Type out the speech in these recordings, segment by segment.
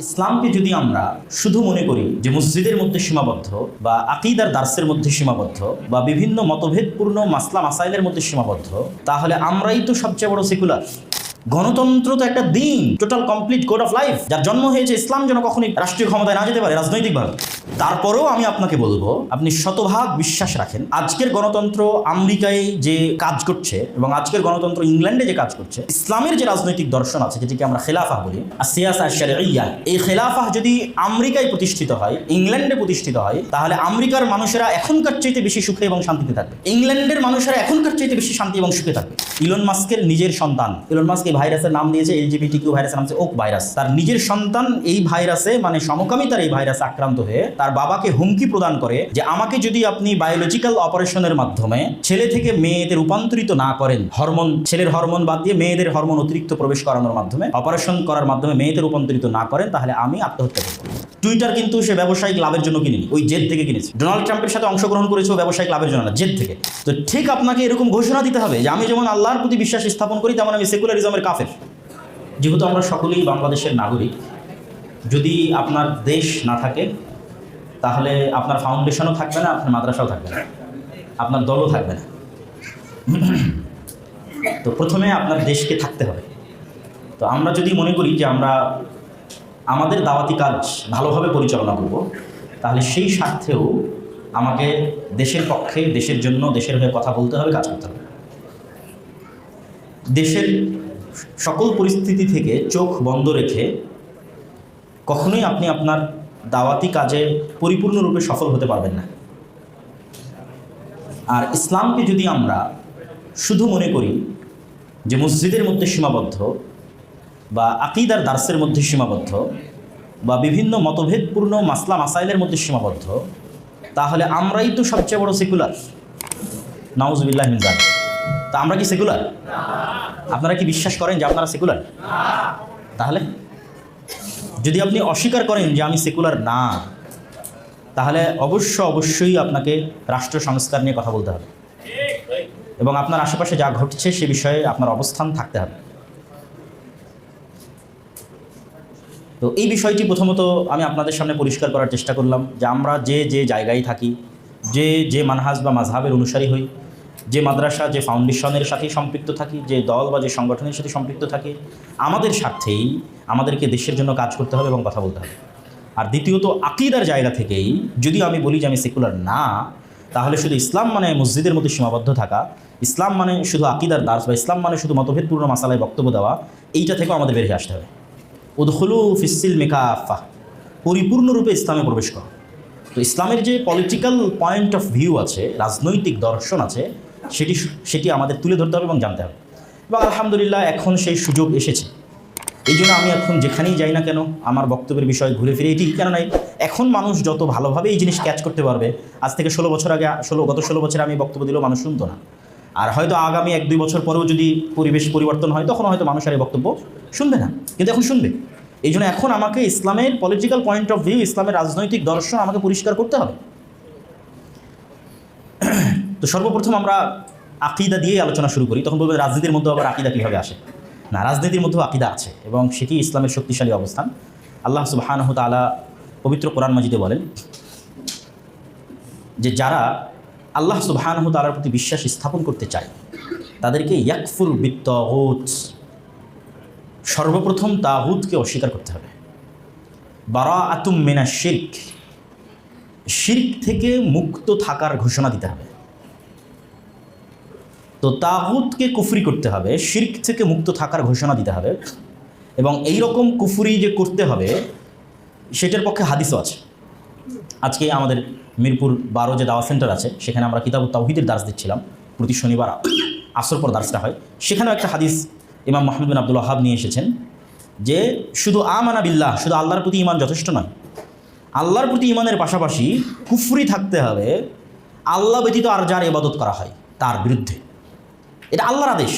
ইসলামকে যদি আমরা শুধু মনে করি যে মসজিদের মধ্যে সীমাবদ্ধ বা আকীদার দার্সের মধ্যে সীমাবদ্ধ বা বিভিন্ন মতভেদপূর্ণ মাসলা মাসাইলের মধ্যে সীমাবদ্ধ, তাহলে আমরাই তো সবচেয়ে বড় সেকুলার। গণতন্ত্র তো একটা দিন, total complete code of life, যার জন্ম হয়েছে ইসলাম যেন কখনোই রাষ্ট্রীয় ক্ষমতায় না যেতে পারে রাজনৈতিকভাবে। তারপরেও আমি আপনাকে বলবো, আপনি শতভাগ বিশ্বাস রাখেন আজকের গণতন্ত্র আমেরিকায় যে কাজ করছে এবং আজকের গণতন্ত্র ইংল্যান্ডে যে কাজ করছে, ইসলামের যে রাজনৈতিক দর্শন আছে যেটিকে আমরা খেলাফা বলি, সিয়াসা শারঈয়া, এই খেলাফা যদি আমেরিকায় প্রতিষ্ঠিত হয়, ইংল্যান্ডে প্রতিষ্ঠিত হয়, তাহলে আমেরিকার মানুষেরা এখনকার চাইতে বেশি সুখে এবং শান্তিতে থাকবে, ইংল্যান্ডের মানুষেরা এখনকার চাইতে বেশি শান্তি এবং সুখে থাকবে। ইলন মাস্কের নিজের সন্তান, ইলন মাস্ক এই ভাইরাসের নাম দিয়েছে LGBTQ ভাইরাসের নাম হচ্ছে ওক ভাইরাস। তার নিজের সন্তান এই ভাইরাসে মানে সমকামিতার এই ভাইরাসে আক্রান্ত হয়ে তার বাবাকে হুমকি প্রদান করে যে আমাকে যদি আপনি বায়োলজিক্যাল অপারেশনের মাধ্যমে ছেলে থেকে মেয়েতে রূপান্তরিত না করেন, হরমোন, ছেলের হরমোন বাদ দিয়ে মেয়েদের হরমোন অতিরিক্ত প্রবেশ করানোর মাধ্যমে, অপারেশন করার মাধ্যমে মেয়েতে রূপান্তরিত না করেন, তাহলে আমি আত্মহত্যা করব। টুইটার কিন্তু সে ব্যবসায়িক লাভের জন্য কিনেনি, ওই জেদ থেকে কিনেছে। ডোনাল্ড ট্রাম্পের সাথে অংশগ্রহণ করেছে ব্যবসায়িক লাভের জন্য না, জেদ থেকে। তো ঠিক আপনাকে এরকম ঘোষণা দিতে হবে যে আমি যেমন আল্লাহর প্রতি বিশ্বাস স্থাপন করি, তেমন আমি সেকুলারিজমের কাফের। যেহেতু আমরা সকলেই বাংলাদেশের নাগরিক, যদি আপনার দেশ না থাকে তাহলে আপনার ফাউন্ডেশনও থাকবে না, আপনার মাদ্রাসাও থাকবে না, আপনার দলও থাকবে না। তো প্রথমে আপনার দেশকে থাকতে হবে। তো আমরা যদি মনে করি যে আমরা আমাদের দাওয়াতি কাজ ভালোভাবে পরিচালনা করব, তাহলে সেই স্বার্থেও আমাকে দেশের পক্ষে, দেশের জন্য, দেশের হয়ে কথা বলতে হবে, কাজ করতে হবে। দেশের সকল পরিস্থিতি থেকে চোখ বন্ধ রেখে কখনোই আপনি আপনার দাওয়াতি কাজে পরিপূর্ণরূপে সফল হতে পারবেন না। আর ইসলামকে যদি আমরা শুধু মনে করি যে মসজিদের মধ্যে সীমাবদ্ধ বা আকীদার দার্সের মধ্যে সীমাবদ্ধ বা বিভিন্ন মতভেদপূর্ণ মাসলা মাসাইলের মধ্যে সীমাবদ্ধ, তাহলে আমরাই তো সবচেয়ে বড় সেকুলার। নাউজুবিল্লাহ মিন যালিক। তা আমরা কি সেকুলার? আপনারা কি বিশ্বাস করেন যে আপনারা সেকুলার? তাহলে যদি আপনি অস্বীকার করেন যে আমি সেকুলার না, তাহলে অবশ্যই আপনাকে রাষ্ট্র সংস্কার নিয়ে কথা বলতে হবে এবং আপনার আশেপাশে যা ঘটছে সে বিষয়ে আপনার অবস্থান থাকতে হবে। তো এই বিষয়টি প্রথমত আমি আপনাদের সামনে পরিষ্কার করার চেষ্টা করলাম যে আমরা যে জায়গায় থাকি, যে মানহাজ বা মাযহাবের অনুসারী হই, যে মাদ্রাসা, যে ফাউন্ডেশনের সাথে সম্পৃক্ত থাকি, যে দল বা যে সংগঠনের সাথে সম্পৃক্ত থাকি, আমাদের স্বার্থেই আমাদেরকে দেশের জন্য কাজ করতে হবে এবং কথা বলতে হবে। আর দ্বিতীয়ত আকীদার জায়গা থেকেই যদি আমি বলি যে আমি সেকুলার না, তাহলে শুধু ইসলাম মানে মসজিদের মধ্যে সীমাবদ্ধ থাকা, ইসলাম মানে শুধু আকীদার দার্স বা ইসলাম মানে শুধু মতভেদপূর্ণ মাসালায় বক্তব্য দেওয়া, এইটা থেকেও আমাদের বেরিয়ে আসতে হবে। উদখুলু ফিস-সিলমি কাফা, পরিপূর্ণরূপে ইসলামে প্রবেশ করো। তো ইসলামের যে পলিটিক্যাল পয়েন্ট অফ ভিউ আছে, রাজনৈতিক দর্শন আছে, সেটি আমাদের তুলে ধরতে হবে এবং জানতে হবে। এবং আলহামদুলিল্লাহ এখন সেই সুযোগ এসেছে। এই জন্য আমি এখন যেখানেই যাই না কেন আমার বক্তব্যের বিষয় ঘুরে ফিরে এটি কেন নাই, এখন মানুষ যত ভালোভাবে এই জিনিস ক্যাচ করতে পারবে, আজ থেকে 16 বছর আগে গত 16 বছরে আমি বক্তব্য দিলেও মানুষ শুনতো না। আর হয়তো আগামী 1-2 বছর পরেও যদি পরিবেশ পরিবর্তন হয়, তখন হয়তো মানুষ আর এই বক্তব্য শুনবে না, কিন্তু এখন শুনবে। এই জন্য এখন আমাকে ইসলামের পলিটিক্যাল পয়েন্ট অফ ভিউ, ইসলামের রাজনৈতিক দর্শন আমাকে পরিষ্কার করতে হবে। তো সর্বপ্রথম আমরা আকীদা দিয়েই আলোচনা শুরু করি। তখন বলবেন রাজনীতির মধ্যে আবার আকীদা কীভাবে আসে? না, রাজনীতির মধ্যেও আকীদা আছে এবং সেটি ইসলামের শক্তিশালী অবস্থান। আল্লাহ সুবহানাহু তাআলা পবিত্র কোরআন মাজিদে বলেন যে যারা আল্লাহ সুবহানাহু তাআলার প্রতি বিশ্বাস স্থাপন করতে চায় তাদেরকে ইয়াকফুর বিত-তাগুত, সর্বপ্রথম তাগুতকে অস্বীকার করতে হবে। বারাআতুম মিনাশ শিরক, শিরক থেকে মুক্ত থাকার ঘোষণা দিতে হবে। তো তাগুতকে কুফরি করতে হবে, শিরক থেকে মুক্ত থাকার ঘোষণা দিতে হবে। এবং এই রকম কুফরি যে করতে হবে সেটার পক্ষে হাদিসও আছে। আজকে আমাদের মিরপুর 12 যে দাওয়া সেন্টার আছে, সেখানে আমরা কিতাবুত তাওহীদের দার্স দিচ্ছিলাম, প্রতি শনিবার আসর পর দার্সটা হয়। সেখানেও একটা হাদিস ইমাম মুহাম্মদ বিন আব্দুল ওয়াহাব নিয়ে এসেছেন যে শুধু আমানা বিল্লাহ, শুধু আল্লাহর প্রতি ঈমান যথেষ্ট নয়, আল্লাহর প্রতি ঈমানের পাশাপাশি কুফরি থাকতে হবে আল্লাহ ব্যতীত আর যার ইবাদত করা হয় তার বিরুদ্ধে। এটা আল্লাহর আদেশ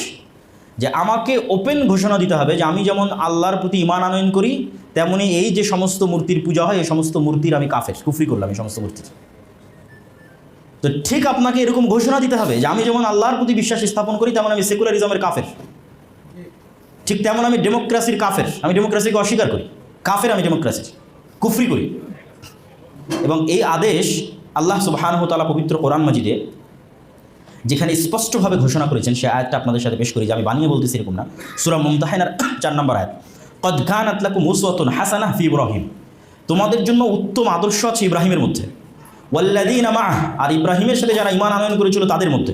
যে আমাকে ওপেন ঘোষণা দিতে হবে যে আমি যেমন আল্লাহর প্রতি ঈমান আনয়ন করি, তেমনি এই যে সমস্ত মূর্তির পূজা হয় এই সমস্ত মূর্তির আমি কাফের, কুফরি করলাম এই সমস্ত মূর্তির। তো ঠিক আপনাকে এরকম ঘোষণা দিতে হবে যে আমি যেমন আল্লাহর প্রতি বিশ্বাস স্থাপন করি, তেমন আমি সেকুলারিজমের কাফের। ঠিক তেমন আমি ডেমোক্রেসির কাফের, আমি ডেমোক্রেসিকে অস্বীকার করি। কাফের, আমি ডেমোক্রেসি, কুফরি করি। এবং এই আদেশ আল্লাহ সুবহানাহু ওয়া তাআলা পবিত্র কোরআন মাজিদে যেখানে স্পষ্টভাবে ঘোষণা করেছেন, সে আয়াতটা আপনাদের সাথে পেশ করি, যে আমি বানিয়ে বলতেছি এরকম না। সূরা মুমতাহিনার 4 নম্বর আয়াত, কদ কানাত লাকুম উসওয়াতুন হাসানাহ ফি ইব্রাহিম, তোমাদের জন্য উত্তম আদর্শ আছে ইব্রাহিমের মধ্যে, ওয়াল্লাযীনা মাআহ, আর ইব্রাহিমের সাথে যারা ঈমান আনয়ন করেছিল তাদের মধ্যে,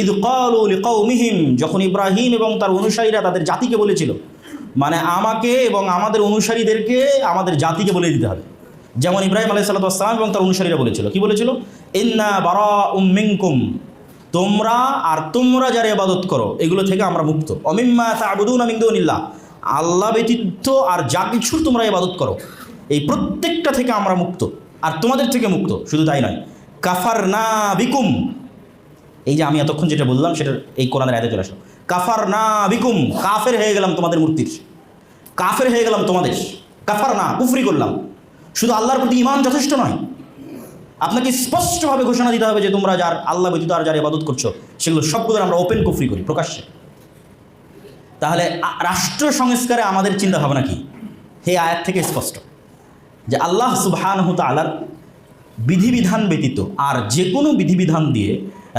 ইদ ক্বালু লিকাওমিহিম, যখন ইব্রাহিম এবং তার অনুসারীরা তাদের জাতিকে বলেছিল, মানে আমাকে এবং আমাদের অনুসারীদেরকে আমাদের জাতিকে বলে দিতে হবে। যেমন ইব্রাহিম আলাইহিস সালাতু ওয়াস সালাম এবং তার অনুসারীরা বলেছিল, কি বলেছিল? ইন্না বারাউম মিনকুম, তোমরা যারা ইবাদত করো এগুলো থেকে আমরা মুক্ত। অমিম্মা তা'বুদুনা মিন দুনিল্লাহ, আল্লাহ ব্যতীত আর যা কিছু তোমরা ইবাদত করো এই প্রত্যেকটা থেকে আমরা মুক্ত, আর তোমাদের থেকে মুক্ত। শুধু তাই নয়, কাফারনা বিকুম, এই যে আমি এতক্ষণ যেটা বললাম সেটা এই কোরআনের আয়াতে চলে আসলো, কাফারনা বিকুম, কাফের হয়ে গেলাম তোমাদের মূর্তির, কাফের হয়ে গেলাম তোমাদের, কাফারনা, কুফরি করলাম। শুধু আল্লাহর প্রতি ঈমান যথেষ্ট নয়, আপনাকে স্পষ্টভাবে ঘোষণা দিতে হবে যে তোমরা যার আল্লাহ ব্যতীত আর যারা ইবাদত করছো সেগুলো সবগুলো আমরা ওপেন কুফরি করি, প্রকাশ্যে। তাহলে রাষ্ট্র সংস্কারে আমাদের চিন্তা ভাবনা কি? এই আয়াত থেকে স্পষ্ট যে আল্লাহ সুবহানাহু তাআলার বিধিবিধান ব্যতীত আর যে কোনো বিধিবিধান দিয়ে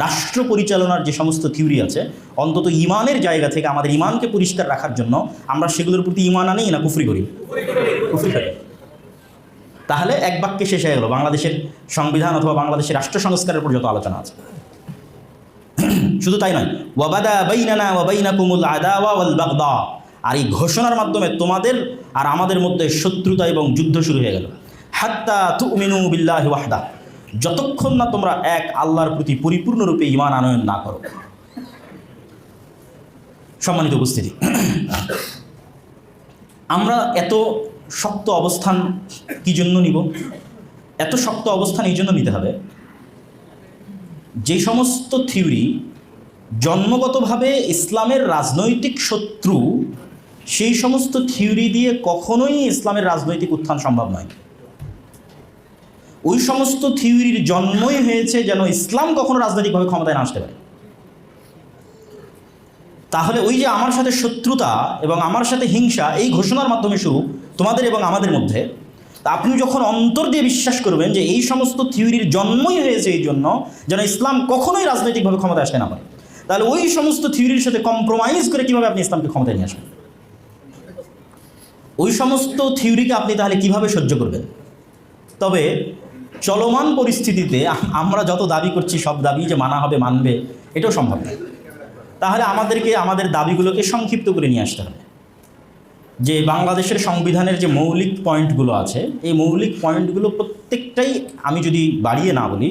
রাষ্ট্র পরিচালনার যে সমস্ত থিওরি আছে, অন্তত ঈমানের জায়গা থেকে আমাদের ঈমানকে পরিষ্কার রাখার জন্য আমরা সেগুলোর প্রতি ঈমান আনি না কুফরি করি? কুফরি করি। তাহলে এক বাক্যে শেষ হয়ে গেল বাংলাদেশের সংবিধান অথবা বাংলাদেশের রাষ্ট্র সংস্কারের উপর যত আলোচনা আছে। শুধু তাই নয়, ওয়াবাদা বাইনানা ওয়া বাইনাকুমুল আদাওয়া ওয়াল বাগদা, আর এই ঘোষণার মাধ্যমে তোমাদের আর আমাদের মধ্যে শত্রুতা এবং যুদ্ধ শুরু হয়ে গেল। হাত্তা তুমিনু বিল্লাহি ওয়াহদা, যতক্ষণ না তোমরা এক আল্লাহর প্রতি পরিপূর্ণরূপে ঈমান আনয়ন না করো। সম্মানিত উপস্থিতি, আমরা এত শক্ত অবস্থান কি জন্য নিব? এত শক্ত অবস্থান এই জন্য নিতে হবে, যে সমস্ত থিওরি জন্মগতভাবে ইসলামের রাজনৈতিক শত্রু, সেই সমস্ত থিওরি দিয়ে কখনোই ইসলামের রাজনৈতিক উত্থান সম্ভব নয়। ওই সমস্ত থিওরির জন্মই হয়েছে যেন ইসলাম কখনো রাজনৈতিকভাবে ক্ষমতায় না আসতে পারে। তাহলে ওই যে আমার সাথে শত্রুতা এবং আমার সাথে হিংসা, এই ঘোষণার মাধ্যমে শুরু তোমাদের এবং আমাদের মধ্যে। তা আপনি যখন অন্তর দিয়ে বিশ্বাস করবেন যে এই সমস্ত থিওরির জন্মই হয়েছে এই জন্য যেন ইসলাম কখনোই রাজনৈতিকভাবে ক্ষমতায় আসতে না পারে, তাহলে ওই সমস্ত থিওরির সাথে কম্প্রোমাইজ করে কীভাবে আপনি ইসলামকে ক্ষমতায় নিয়ে আসবেন? ওই সমস্ত থিওরিকে আপনি তাহলে কিভাবে সহ্য করবেন? তবে চলমান পরিস্থিতিতে আমরা যত দাবি করছি সব দাবি যে মানা হবে, মানবে, এটাও সম্ভব নয়। তাহলে আমাদেরকে আমাদের দাবিগুলোকে সংক্ষিপ্ত করে নিয়ে আসতে হবে। যে বাংলাদেশের সংবিধানের যে মৌলিক পয়েন্টগুলো আছে, এই মৌলিক পয়েন্টগুলো প্রত্যেকটাই, আমি যদি বাড়িয়ে না বলি,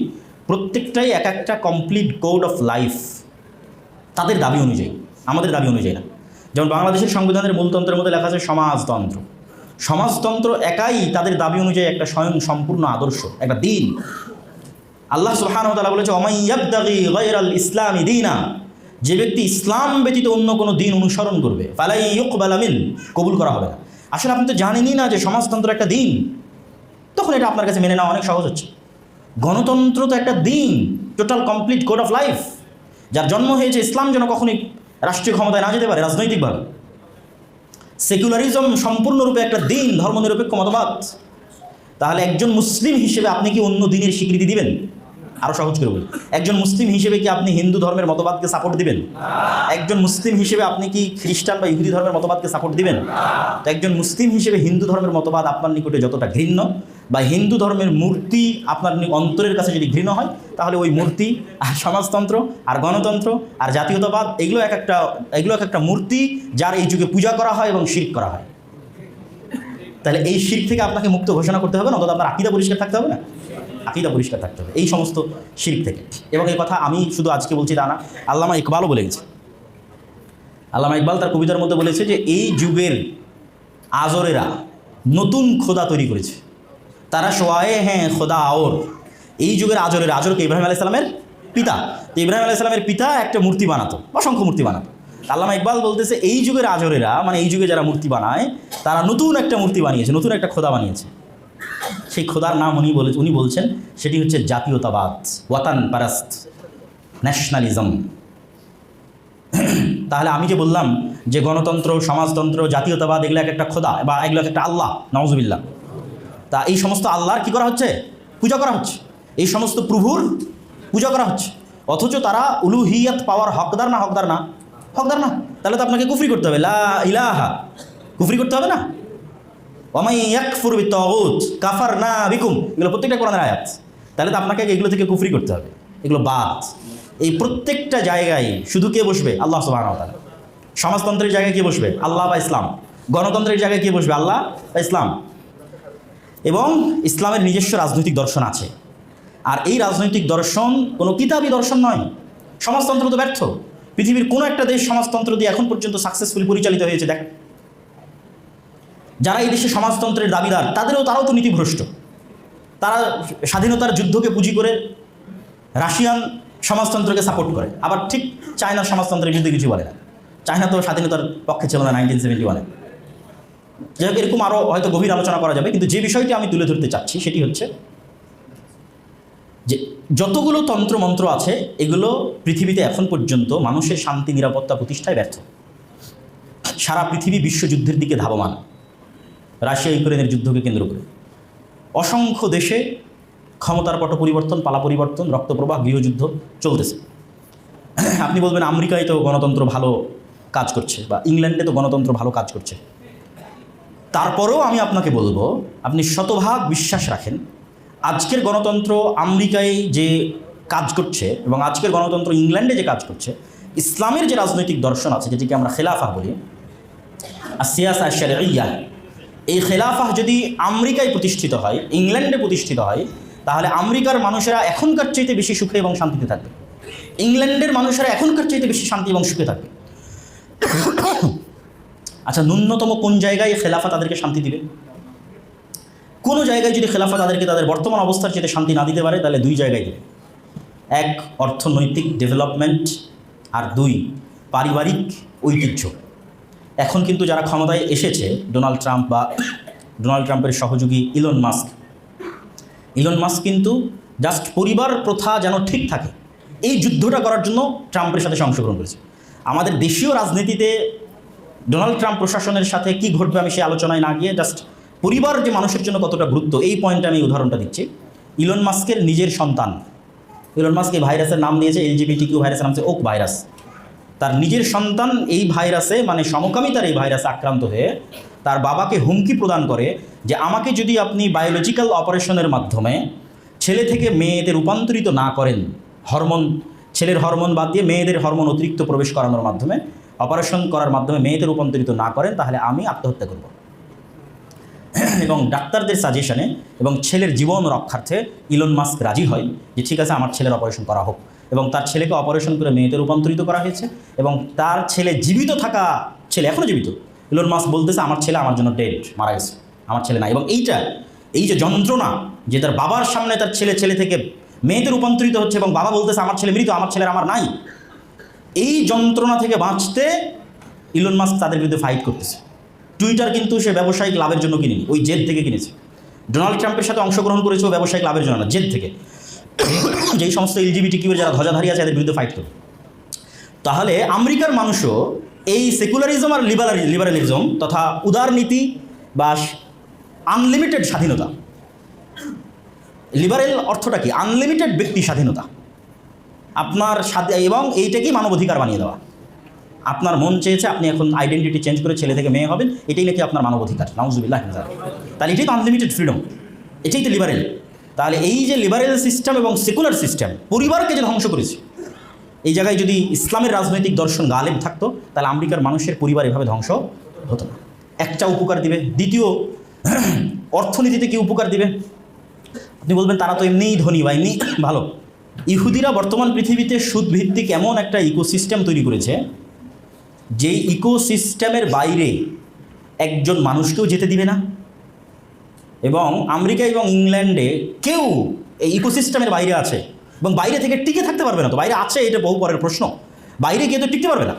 প্রত্যেকটাই এক একটা কমপ্লিট কোড অফ লাইফ তাদের দাবি অনুযায়ী, আমাদের দাবি অনুযায়ী না। যেমন বাংলাদেশের সংবিধানের মূলতন্ত্রের মধ্যে লেখা আছে সমাজতন্ত্র। সমাজতন্ত্র একাই তাদের দাবি অনুযায়ী একটা স্বয়ং সম্পূর্ণ আদর্শ, একটা দিন। আল্লাহ সুবহানাহু ওয়া তাআলা বলেছে, ওয়া মান ইয়াবতাগি গায়রাল ইসলামি দীনা, যে ব্যক্তি ইসলাম ব্যতীত অন্য কোনো দিন অনুসরণ করবে, ফালাই ইউকবালা মিন, কবুল করা হবে না। আসলে আপনি তো জানেনই না যে সমাজতন্ত্র একটা দিন, তখন এটা আপনার কাছে মেনে নেওয়া অনেক সহজ হচ্ছে। গণতন্ত্র তো একটা দিন, total complete code of life, যার জন্ম হয়েছে ইসলাম যেন কখনোই রাষ্ট্রীয় ক্ষমতায় না যেতে পারে রাজনৈতিকভাবে। সেকুলারিজম সম্পূর্ণরূপে একটা দিন, ধর্মনিরপেক্ষ মতবাদ। তাহলে একজন মুসলিম হিসেবে আপনি কি অন্য দিনের স্বীকৃতি দিবেন? আরও সহজ করে বলি, একজন মুসলিম হিসেবে কি আপনি হিন্দু ধর্মের মতবাদকে সাপোর্ট দিবেন? একজন মুসলিম হিসেবে আপনি কি খ্রিস্টান বা ইহুদি ধর্মের মতবাদকে সাপোর্ট দিবেন? তো একজন মুসলিম হিসেবে হিন্দু ধর্মের মতবাদ আপনার নিকটে যতটা ঘৃণ্য, বা হিন্দু ধর্মের মূর্তি আপনার অন্তরের কাছে যদি ঘৃণ্য হয়, তাহলে ওই মূর্তি আর সমাজতন্ত্র আর গণতন্ত্র আর জাতীয়তাবাদ, এগুলো এক একটা মূর্তি যার এই যুগে পূজা করা হয় এবং শিরক করা হয়। তাহলে এই শিরক থেকে আপনাকে মুক্ত ঘোষণা করতে হবে না, অন্তত আপনার আকীদা পরিষ্কার থাকতে হবে না, আকীদা পরিষ্কার থাকতে হবে এই সমস্ত শিরক থেকে। এবং এই কথা আমি শুধু আজকে বলছি তা না, আল্লামা ইকবালও বলে গেছে। আল্লামা ইকবাল তার কবিতার মধ্যে বলেছে যে এই যুগের আজরেরা নতুন খোদা তৈরি করেছে, তারা সোয়ায়ে হ্যাঁ খোদা আওর। এই যুগের আজরেরা, আজরকে ইব্রাহিম আলাইহিস সালামের পিতা, তো ইব্রাহিম আলাইহিস সালামের পিতা একটা মূর্তি বানাতো, অসংখ্য মূর্তি বানাতো। আল্লামা ইকবাল বলতেছে এই যুগের আজরেরা, মানে এই যুগে যারা মূর্তি বানায়, তারা নতুন একটা মূর্তি বানিয়েছে, নতুন একটা খোদা বানিয়েছে। সেই খোদার নাম উনি বলছেন সেটি হচ্ছে জাতীয়তাবাদ, ওয়াতান পারাস্ত, ন্যাশনালিজম। তাহলে আমি যে বললাম যে গণতন্ত্র, সমাজতন্ত্র, জাতীয়তাবাদ এগুলো এক একটা খোদা বা এগুলো একটা আল্লাহ, নাউজুবিল্লাহ। তা এই সমস্ত আল্লাহর কী করা হচ্ছে? পূজা করা হচ্ছে। এই সমস্ত প্রভুর পূজা করা হচ্ছে, অথচ তারা উলুহিয়াত পাওয়ার হকদার না? হকদার না? হকদার না। তাহলে তো আপনাকে কুফরি করতে হবে, লা ইলাহা, কুফরি করতে হবে না? ওয়ামাই ইয়াকফুর বিত্তাগুত কাফারনা বিকুম, এগুলো প্রত্যেকটা কোরআনের আয়াত। তাহলে তো আপনাকে এগুলো থেকে কুফরি করতে হবে, এগুলো বাদ। এই প্রত্যেকটা জায়গায় শুধু কে বসবে? আল্লাহ সুবহানাহু ওয়া তাআলা। সমাজতন্ত্রের জায়গায় কে বসবে? আল্লাহ বা ইসলাম। গণতন্ত্রের জায়গায় কে বসবে? আল্লাহ বা ইসলাম। এবং ইসলামের নিজস্ব রাজনৈতিক দর্শন আছে, আর এই রাজনৈতিক দর্শন কোনো কিতাবী দর্শন নয়। সমাজতন্ত্র তো ব্যর্থ। পৃথিবীর কোনো একটা দেশ সমাজতন্ত্র দিয়ে এখন পর্যন্ত সাকসেসফুলি পরিচালিত হয়েছে দেখ। যারা এই দেশে সমাজতন্ত্রের দাবিদার তারাও তো নীতিভ্রষ্ট। তারা স্বাধীনতার যুদ্ধকে পুঁজি করে রাশিয়ান সমাজতন্ত্রকে সাপোর্ট করে, আবার ঠিক চায়নার সমাজতন্ত্রের বিরুদ্ধে কিছু বলে না। চায়না তো স্বাধীনতার পক্ষে ছিল না 1971-এ। যাই হোক, এরকম আরও হয়তো গভীর আলোচনা করা যাবে, কিন্তু যে বিষয়টি আমি তুলে ধরতে চাচ্ছি সেটি হচ্ছে যে যতগুলো তন্ত্রমন্ত্র আছে এগুলো পৃথিবীতে এখন পর্যন্ত মানুষের শান্তি নিরাপত্তা প্রতিষ্ঠায় ব্যর্থ। সারা পৃথিবী বিশ্বযুদ্ধের দিকে ধাবমান, রাশিয়া ইউক্রেনের যুদ্ধকে কেন্দ্র করে। অসংখ্য দেশে ক্ষমতার পট পরিবর্তন, পালা পরিবর্তন, রক্তপ্রবাহ, গৃহযুদ্ধ চলতেছে। আপনি বলবেন আমেরিকায় তো গণতন্ত্র ভালো কাজ করছে, বা ইংল্যান্ডে তো গণতন্ত্র ভালো কাজ করছে। তারপরেও আমি আপনাকে বলবো, আপনি শতভাগ বিশ্বাস রাখেন আজকের গণতন্ত্র আমেরিকায় যে কাজ করছে এবং আজকের গণতন্ত্র ইংল্যান্ডে যে কাজ করছে, ইসলামের যে রাজনৈতিক দর্শন আছে যেটিকে আমরা খেলাফা বলি, আর সিয়াসা শারঈয়া, এই খেলাফা যদি আমেরিকায় প্রতিষ্ঠিত হয়, ইংল্যান্ডে প্রতিষ্ঠিত হয়, তাহলে আমেরিকার মানুষেরা এখনকার চাইতে বেশি সুখে এবং শান্তিতে থাকবে, ইংল্যান্ডের মানুষেরা এখনকার চাইতে বেশি শান্তি এবং সুখে থাকবে। আচ্ছা, ন্যূনতম কোন জায়গায় খেলাফা তাদেরকে শান্তি দিবে? কোনো জায়গায় যদি খেলাফা তাদেরকে তাদের বর্তমান অবস্থার চেয়ে শান্তি না দিতে পারে, তাহলে দুই জায়গায় দেবে। এক, অর্থনৈতিক ডেভেলপমেন্ট, আর দুই, পারিবারিক ঐতিহ্য। এখন কিন্তু যারা ক্ষমতায় এসেছে, ডোনাল্ড ট্রাম্প বা ডোনাল্ড ট্রাম্পের সহযোগী ইলন মাস্ক কিন্তু জাস্ট পরিবার প্রথা যেন ঠিক থাকে এই যুদ্ধটা করার জন্য ট্রাম্পের সাথে অংশগ্রহণ করেছে। আমাদের দেশীয় রাজনীতিতে ডোনাল্ড ট্রাম্প প্রশাসনের সাথে কি ঘটবে আমি সে আলোচনায় না গিয়ে জাস্ট পরিবার যে মানুষের জন্য কতটা গুরুত্ব, এই পয়েন্টে আমি উদাহরণটা দিচ্ছি। ইলন মাস্কের নিজের সন্তান, ইলন মাস্ক এই ভাইরাসের নাম দিয়েছে LGBTQ ভাইরাসের নাম হচ্ছে ওক ভাইরাস। তার নিজের সন্তান এই ভাইরাসে, মানে সমকামিতার এই ভাইরাসে আক্রান্ত হয়ে তার বাবাকে হুমকি প্রদান করে যে আমাকে যদি আপনি বায়োলজিক্যাল অপারেশনের মাধ্যমে ছেলে থেকে মেয়েতে রূপান্তরিত না করেন, ছেলের হরমোন বাদ দিয়ে মেয়েদের হরমোন অতিরিক্ত প্রবেশ করানোর মাধ্যমে, অপারেশন করার মাধ্যমে মেয়েতে রূপান্তরিত না করেন, তাহলে আমি আত্মহত্যা করব। এবং ডাক্তারদের সাজেশনে এবং ছেলের জীবন রক্ষার্থে ইলন মাস্ক রাজি হয় যে ঠিক আছে, আমার ছেলের অপারেশন করা হোক। এবং তার ছেলেকে অপারেশন করে মেয়েতে রূপান্তরিত করা হয়েছে, এবং তার ছেলে জীবিত থাকা ছেলে, এখনও জীবিত। ইলন মাস্ক বলতেছে আমার ছেলে আমার জন্য ডেড, মারা গেছে, আমার ছেলে না। এবং এই যে যন্ত্রণা, যে তার বাবার সামনে তার ছেলে থেকে মেয়েতে রূপান্তরিত হচ্ছে এবং বাবা বলতেছে আমার ছেলে মৃত, আমার ছেলের আমার নাই, এই যন্ত্রণা থেকে বাঁচতে ইলন মাস্ক তাদের বিরুদ্ধে ফাইট করতেছে। টুইটার কিন্তু সে ব্যবসায়িক লাভের জন্য কিনেনি, ওই জেদ থেকে কিনেছে। ডোনাল্ড ট্রাম্পের সাথে অংশগ্রহণ করেছে ও ব্যবসায়িক লাভের জন্য না, জেদ থেকে। যেই সমস্ত LGBTQ যারা ধ্বজাধারী আছে এদের বিরুদ্ধে ফাইট করে। তাহলে আমেরিকার মানুষও এই সেকুলারিজম আর লিবারালিজম তথা উদারনীতি বা আনলিমিটেড স্বাধীনতা, লিবারেল অর্থটা কি? আনলিমিটেড ব্যক্তি স্বাধীনতা, আপনার সাথে, এবং এইটাকেই মানবাধিকার বানিয়ে দেওয়া। আপনার মন চেয়েছে আপনি এখন আইডেন্টিটি চেঞ্জ করে ছেলে থেকে মেয়ে হবেন, এটাই নাকি আপনার মানবাধিকার, নাউজুবিল্লাহ। তাহলে এটাই তো আনলিমিটেড ফ্রিডম, এটাই তো লিবারেল। তাহলে এই যে লিবারেল সিস্টেম এবং সেকুলার সিস্টেম পরিবারকে যে ধ্বংস করেছে, এই জায়গায় যদি ইসলামের রাজনৈতিক দর্শন গালেব থাকতো, তাহলে আমেরিকার মানুষের পরিবার এভাবে ধ্বংস হতো না। একটা উপকার দিবে। দ্বিতীয়, অর্থনীতিতে কি উপকার দিবে? আপনি বলবেন তারা তো এমনিই ধনী বা এমনি ভালো। ইহুদিরা বর্তমান পৃথিবীতে সুদভিত্তিক এমন একটা ইকোসিস্টেম তৈরি করেছে, যেই ইকোসিস্টেমের বাইরে একজন মানুষকেও যেতে দিবে না। এবং আমেরিকা এবং ইংল্যান্ডে কেউ এই ইকোসিস্টেমের বাইরে আছে এবং বাইরে থেকে টিকে থাকতে পারবে না। তো বাইরে আছে, এটা বহু পরের প্রশ্ন, বাইরে গিয়ে তো টিকতে পারবে না।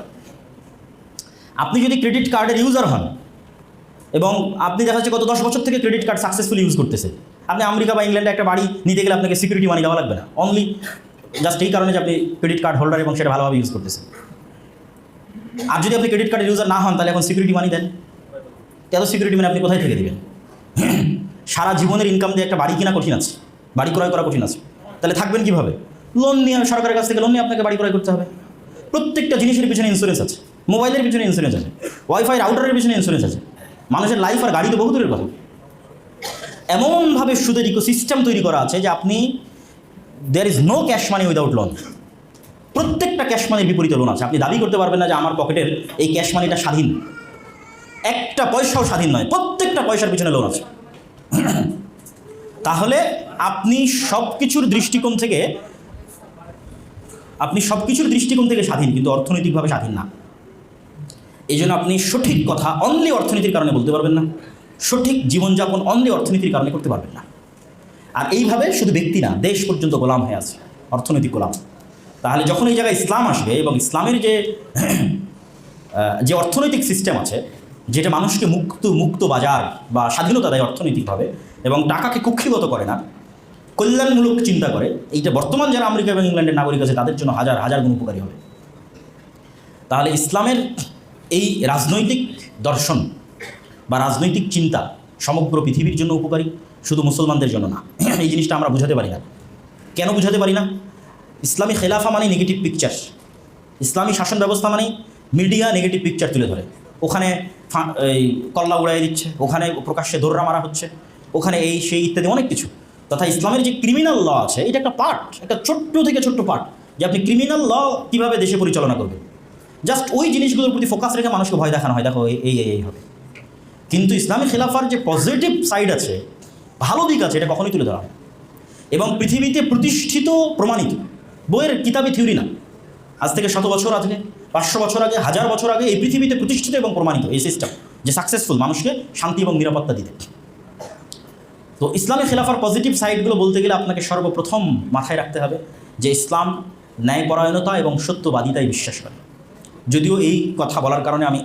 আপনি যদি ক্রেডিট কার্ডের ইউজার হন এবং আপনি দেখা যাচ্ছে গত 10 বছর থেকে ক্রেডিট কার্ড সাকসেসফুলি ইউজ করতেছে, আপনি আমেরিকা বা ইংল্যান্ডে একটা বাড়ি নিতে গেলে আপনাকে সিকিউরিটি মানি দেওয়া লাগবে না, অনলি জাস্ট এই কারণে যে আপনি ক্রেডিট কার্ড হোল্ডার এবং সেটা ভালোভাবে ইউজ করতেছেন। আর যদি আপনি ক্রেডিট কার্ডের ইউজার না হন, তাহলে এখন সিকিউরিটি মানি দেন। এত সিকিউরিটি মানি আপনি কোথায় থেকে দেবেন? সারা জীবনের ইনকাম দিয়ে একটা বাড়ি কেনা কঠিন আছে, বাড়ি ক্রয় করা কঠিন আছে, তাহলে থাকবেন কীভাবে? লোন নিয়ে, সরকারের কাছ থেকে লোন নিয়ে আপনাকে বাড়ি ক্রয় করতে হবে। প্রত্যেকটা জিনিসের পিছনে ইন্স্যুরেন্স আছে, মোবাইলের পিছনে ইন্স্যুরেন্স আছে, ওয়াইফাই রাউটারের পিছনে ইন্স্যুরেন্স আছে। মানুষের লাইফ আর গাড়ি তো বহু দূরের কথা। এমনভাবে সুদের ইকোসিস্টেম তৈরি করা আছে যে আপনি there is no cash money without loan. প্রত্যেকটা ক্যাশ মানির বিপরীতে লোন আছে। আপনি দাবি করতে পারবেন না যে আমার পকেটের এই ক্যাশ মানিটা স্বাধীন, একটা পয়সাও স্বাধীন নয়, প্রত্যেকটা পয়সার পিছনে লোন আছে। তাহলে আপনি সব কিছুর দৃষ্টিকোণ থেকে স্বাধীন, কিন্তু অর্থনৈতিকভাবে স্বাধীন না। এই জন্য আপনি সঠিক কথা অনলি অর্থনীতির কারণে বলতে পারবেন না, সঠিক জীবনযাপন অনলি অর্থনীতির কারণে করতে পারবেন না। আর এইভাবে শুধু ব্যক্তি না, দেশ পর্যন্ত গোলাম হয়ে আছে, অর্থনৈতিক গোলাম। তাহলে যখন এই জায়গায় ইসলাম আসবে এবং ইসলামের যে অর্থনৈতিক সিস্টেম আছে, যেটা মানুষকে মুক্ত বাজার বা স্বাধীনতা দেয় অর্থনৈতিকভাবে এবং টাকাকে কুক্ষিগত করে না, কল্যাণমূলক চিন্তা করে, এইটা বর্তমান যারা আমেরিকা এবং ইংল্যান্ডের নাগরিক আছে তাদের জন্য হাজার হাজার গুণ উপকারী হবে। তাহলে ইসলামের এই রাজনৈতিক দর্শন বা রাজনৈতিক চিন্তা সমগ্র পৃথিবীর জন্য উপকারী, শুধু মুসলমানদের জন্য না। এই জিনিসটা আমরা বুঝাতে পারি না। কেন বুঝাতে পারি না? ইসলামী খেলাফা মানে নেগেটিভ পিকচার, ইসলামী শাসন ব্যবস্থা মানে মিডিয়া নেগেটিভ পিকচার তুলে ধরে। ওখানে এই কল্লা উড়াই দিচ্ছে, ওখানে প্রকাশ্যে দৌড়া মারা হচ্ছে, ওখানে এই সেই ইত্যাদি অনেক কিছু। তথা ইসলামের যে ক্রিমিনাল ল আছে, এটা একটা পার্ট, একটা ছোট্ট থেকে ছোট্ট পার্ট, যে আপনি ক্রিমিনাল ল কীভাবে দেশে পরিচালনা করবেন। জাস্ট ওই জিনিসগুলোর প্রতি ফোকাস রেখে মানুষকে ভয় দেখানো হয়, দেখো এই হবে। কিন্তু ইসলামী খেলাফার যে পজিটিভ সাইড আছে, ভালো দিক আছে, এটা কখনোই তুলে ধরা হয়। এবং পৃথিবীতে প্রতিষ্ঠিত, প্রমাণিত, বইয়ের কিতাবি থিওরি না, আজ থেকে 100 বছর আগে, 500 বছর আগে, 1000 বছর আগে এই পৃথিবীতে প্রতিষ্ঠিত এবং প্রমাণিত এই সিস্টেম যে সাকসেসফুল মানুষকে শান্তি এবং নিরাপত্তা দিতে। তো ইসলামী খেলাফার পজিটিভ সাইডগুলো বলতে গেলে আপনাকে সর্বপ্রথম মাথায় রাখতে হবে যে ইসলাম ন্যায়পরায়ণতা এবং সত্যবাদিতায় বিশ্বাস করে। যদিও এই কথা বলার কারণে আমি